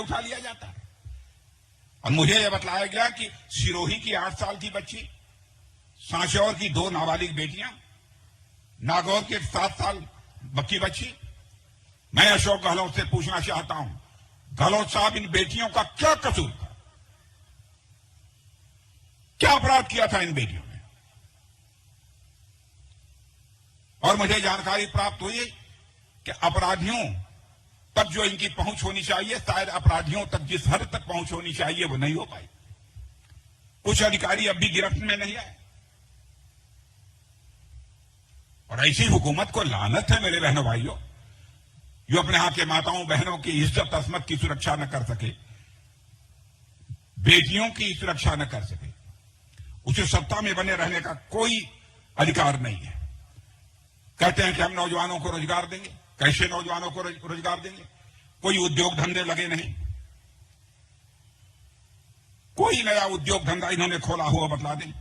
उठा लिया जाता है। और मुझे यह बतलाया गया कि सिरोही की 8 साल की बच्ची, सांचौर की 2 नाबालिग बेटियां, नागौर की 7 साल की बच्ची। मैं अशोक गहलोत से पूछना चाहता हूं, गहलोत साहब, इन बेटियों का क्या कसूर था? क्या अपराध किया था इन बेटियों ने? और मुझे जानकारी प्राप्त हुई कि अपराधियों तक जो इनकी पहुंच होनी चाहिए, शायद अपराधियों तक जिस हद तक पहुंच होनी चाहिए वो नहीं हो पाई। कुछ अधिकारी अब भी गिरफ्त में नहीं आए। और ऐसी हुकूमत को लानत है मेरे बहनों भाइयों, जो अपने यहां के माताओं बहनों की इज्जत अजमत की सुरक्षा न कर सके, बेटियों की सुरक्षा न कर सके, उसे सत्ता में बने रहने का कोई अधिकार नहीं है। कहते हैं कि हम नौजवानों को रोजगार देंगे। कैसे नौजवानों को रोजगार देंगे? कोई उद्योग धंधे लगे नहीं, कोई नया उद्योग धंधा इन्होंने खोला हुआ बतला दें।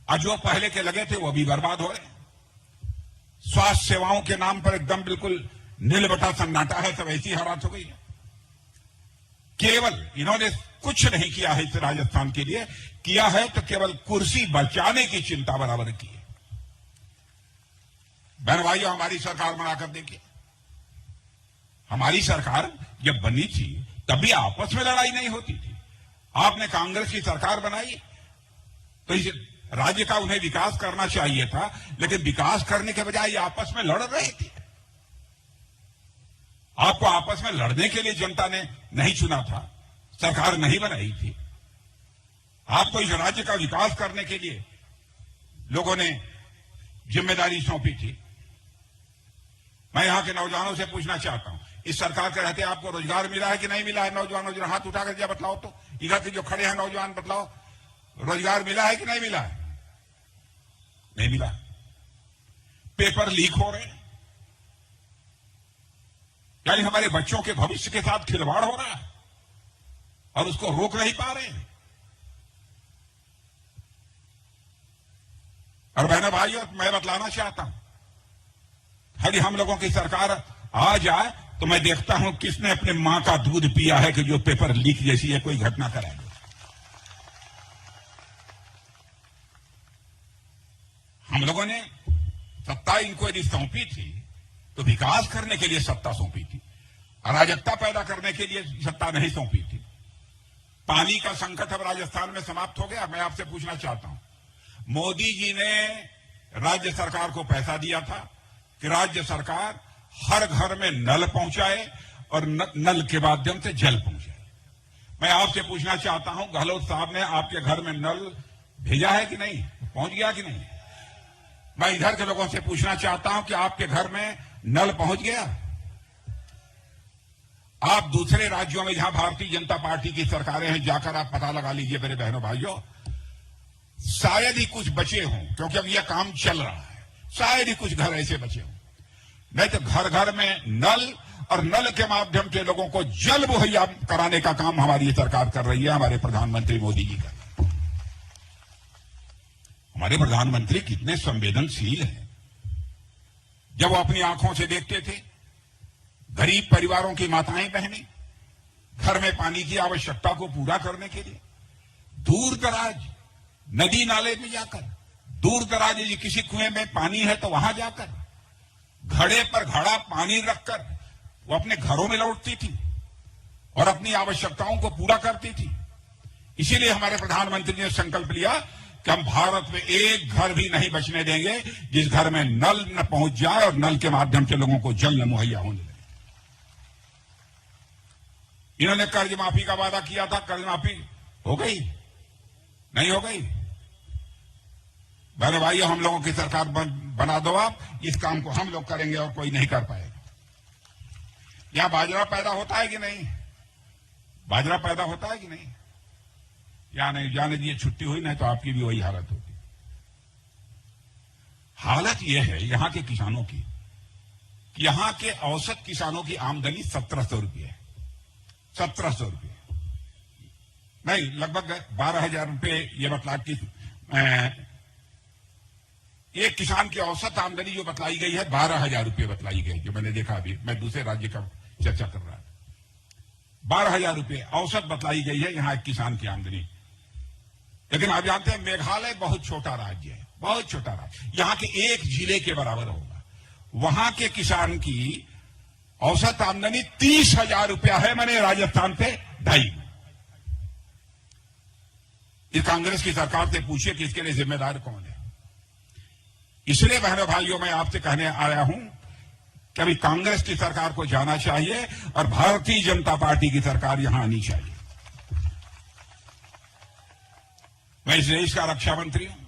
और जो पहले के लगे थे वो भी बर्बाद हो रहे हैं। स्वास्थ्य सेवाओं के नाम पर एकदम बिल्कुल नीलबटा सन्नाटा है, सब ऐसी हालात हो गई है। केवल इन्होंने कुछ नहीं किया है इस राजस्थान के लिए, किया है तो केवल कुर्सी बचाने की चिंता बराबर की है। बहन भाइयों, हमारी सरकार बनाकर देखिए, हमारी सरकार जब बनी थी तब भी आपस में लड़ाई नहीं होती थी। आपने कांग्रेस की सरकार बनाई तो इस राज्य का उन्हें विकास करना चाहिए था, लेकिन विकास करने के बजाय आपस में लड़ रहे थे। आपको आपस में लड़ने के लिए जनता ने नहीं चुना था, सरकार नहीं बनाई थी। आपको इस राज्य का विकास करने के लिए लोगों ने जिम्मेदारी सौंपी थी। मैं यहां के नौजवानों से पूछना चाहता हूं, इस सरकार के रहते आपको रोजगार मिला है कि नहीं मिला है? नौजवानों जरा हाथ उठाकर जरा बतलाओ तो, इधर के जो खड़े हैं नौजवान, बतलाओ, रोजगार मिला है कि नहीं मिला है? नहीं मिला। पेपर लीक हो रहे हैं, यानी हमारे बच्चों के भविष्य के साथ खिलवाड़ हो रहा है और उसको रोक नहीं पा रहे हैं। और बहनों भाइयों, मैं बतलाना चाहता हूं, यदि हम लोगों की सरकार आ जाए तो मैं देखता हूं किसने अपने मां का दूध पिया है कि जो पेपर लीक जैसी है कोई घटना कराएगा। हम लोगों ने सत्ता इनको यदि सौंपी थी तो विकास करने के लिए सत्ता सौंपी थी, अराजकता पैदा करने के लिए सत्ता नहीं सौंपी थी। पानी का संकट अब राजस्थान में समाप्त हो गया। मैं आपसे पूछना चाहता हूं, मोदी जी ने राज्य सरकार को पैसा दिया था कि राज्य सरकार हर घर में नल पहुंचाए और नल के माध्यम से जल पहुंचाए। मैं आपसे पूछना चाहता हूं, गहलोत साहब ने आपके घर में नल भेजा है कि नहीं? पहुंच गया कि नहीं? मैं इधर के लोगों से पूछना चाहता हूं कि आपके घर में नल पहुंच गया? आप दूसरे राज्यों में जहां भारतीय जनता पार्टी की सरकारें हैं जाकर आप पता लगा लीजिए मेरे बहनों भाइयों, शायद ही कुछ बचे हों, क्योंकि अब यह काम चल रहा है, शायद ही कुछ घर ऐसे बचे हों। नहीं तो घर घर में नल और नल के माध्यम से लोगों को जल मुहैया कराने का काम हमारी सरकार कर रही है, हमारे प्रधानमंत्री मोदी जी का। हमारे प्रधानमंत्री कितने संवेदनशील हैं। जब वो अपनी आंखों से देखते थे गरीब परिवारों की माताएं बहनें घर में पानी की आवश्यकता को पूरा करने के लिए दूर दराज नदी नाले में जाकर, दूर दराज यदि किसी कुएं में पानी है तो वहां जाकर घड़े पर घड़ा पानी रखकर वो अपने घरों में लौटती थी और अपनी आवश्यकताओं को पूरा करती थी। इसीलिए हमारे प्रधानमंत्री ने संकल्प लिया कि हम भारत में एक घर भी नहीं बचने देंगे जिस घर में नल न पहुंच जाए और नल के माध्यम से लोगों को जल न मुहैया होने लगे। इन्होंने कर्ज माफी का वादा किया था, कर्ज माफी हो गई? नहीं हो गई। बहनों भाइयों, हम लोगों की सरकार बना दो आप, इस काम को हम लोग करेंगे और कोई नहीं कर पाएगा। यहां बाजरा पैदा होता है कि नहीं? बाजरा पैदा होता है कि नहीं? या नहीं? जाने दिए, छुट्टी हुई नहीं तो आपकी भी वही हालत होती। हालत यह है यहां के किसानों की कि यहां के औसत किसानों की आमदनी 1700 रुपये है। 1700 रुपये नहीं, लगभग 12,000 रुपये ये बतला की एक किसान की औसत आमदनी जो बतलाई गई है 12,000 रुपये बतलाई गई, जो मैंने देखा। अभी मैं दूसरे राज्य का चर्चा कर रहा था। 12,000 रुपये औसत बतलाई गई है यहां एक किसान की आमदनी। लेकिन आप जानते हैं मेघालय बहुत छोटा राज्य है, बहुत छोटा राज्य, यहां के एक जिले के बराबर होगा। वहां के किसान की औसत आमदनी 30,000 रुपया है, मैंने राजस्थान पे 2.5। इस कांग्रेस की सरकार से पूछिए कि इसके लिए जिम्मेदार कौन है। इसलिए बहनों भाइयों मैं आपसे कहने आया हूं कि अभी कांग्रेस की सरकार को जाना चाहिए और भारतीय जनता पार्टी की सरकार यहां आनी चाहिए। मैं इस देश का रक्षा मंत्री हूं।